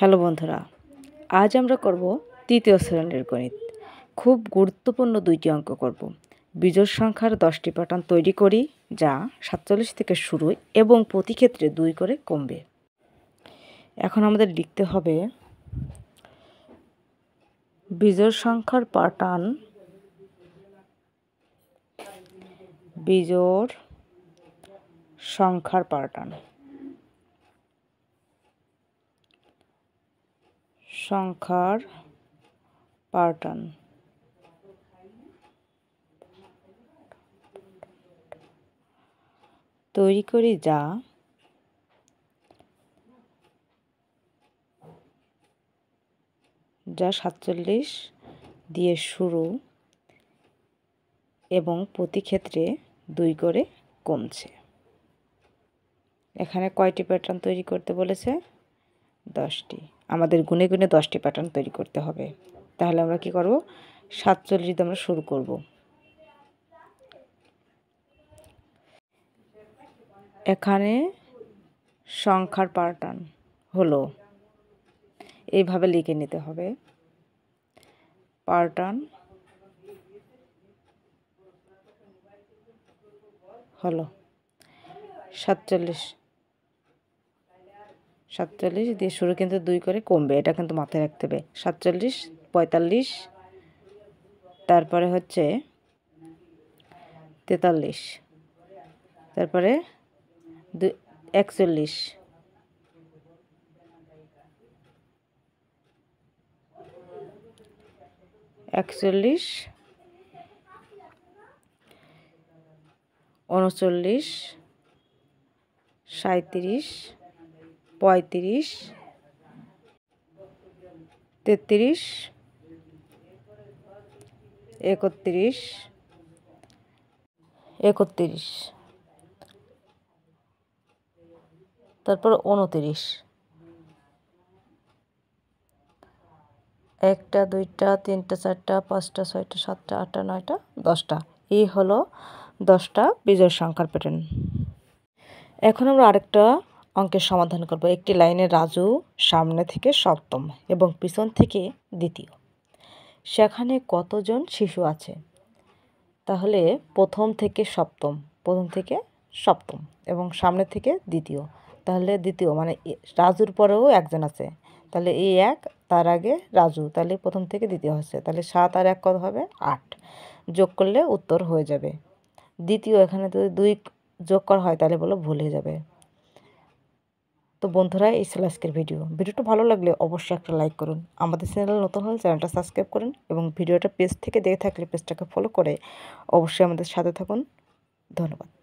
Hello বন্ধুরা, আজ আমরা করব তৃতীয় শ্রেণীর গণিত। খুব গুরুত্বপূর্ণ দুইটি অঙ্ক করব। বিজোড় সংখ্যার 10টি প্যাটার্ন তৈরি করি, যা 47 থেকে শুরু এবং প্রতি ক্ষেত্রে 2 করে কমবে। এখন আমাদের লিখতে হবে বিজোড় সংখ্যার প্যাটার্ন, বিজোড় সংখ্যার প্যাটার্ন, সংখ্যার প্যাটার্ন তৈরি করি, যা 47 দিয়ে শুরু এবং প্রতি ক্ষেত্রে 2 করে কমছে। এখানে কয়টি প্যাটার্ন তৈরি করতে বলেছে? 10টি। আমাদের গুনে গুনে 10টি প্যাটার্ন তৈরি করতে হবে। তাহলে আমরা কি করব? 47 দিয়ে আমরা শুরু করব। এখানে সংখ্যার প্যাটার্ন হলো, এইভাবে লিখে নিতে হবে। প্যাটার্ন হলো 47 দিয়ে শুরু, কিন্তু 2 করে কমবে, এটা কিন্তু মাথায় রাখতে হবে। 47, 45, তারপরে হচ্ছে 43, তারপরে 41, 39, 37, 35, 33, 31, তারপর 29, 1টা 2টা 3টা 4টা 5টা 6টা 7টা 8টা 9টা 10টা। এই হলো 10টা বিজোড় সংখ্যার প্যাটার্ন। এখন আমরা আরেকটা অঙ্কের সমাধান করব। একটি লাইনে রাজু সামনে থেকে সপ্তম এবং পিছন থেকে দ্বিতীয়। সেখানে কতজন শিশু আছে? তাহলে প্রথম থেকে সপ্তম এবং সামনে থেকে দ্বিতীয়। তাহলে দ্বিতীয় মানে রাজুর পরেও একজন আছে, তাহলে এই এক, তার আগে রাজু, তাহলে প্রথম থেকে দ্বিতীয় হচ্ছে। তাহলে 7 আর 1 কত হবে? 8। যোগ করলে উত্তর হয়ে যাবে দ্বিতীয়। এখানে যদি 2 যোগ করা হয় তাহলে বলো ভুল হয়ে যাবে। তো বন্ধুরা, এই ছিল আজকের ভিডিওটা ভালো লাগলে অবশ্যই একটা লাইক করুন। আমাদের চ্যানেল নতুন হলে চ্যানেলটা সাবস্ক্রাইব করুন এবং ভিডিওটা পেজ থেকে দেখে থাকলে পেজটাকে ফলো করে অবশ্যই আমাদের সাথে থাকুন। ধন্যবাদ।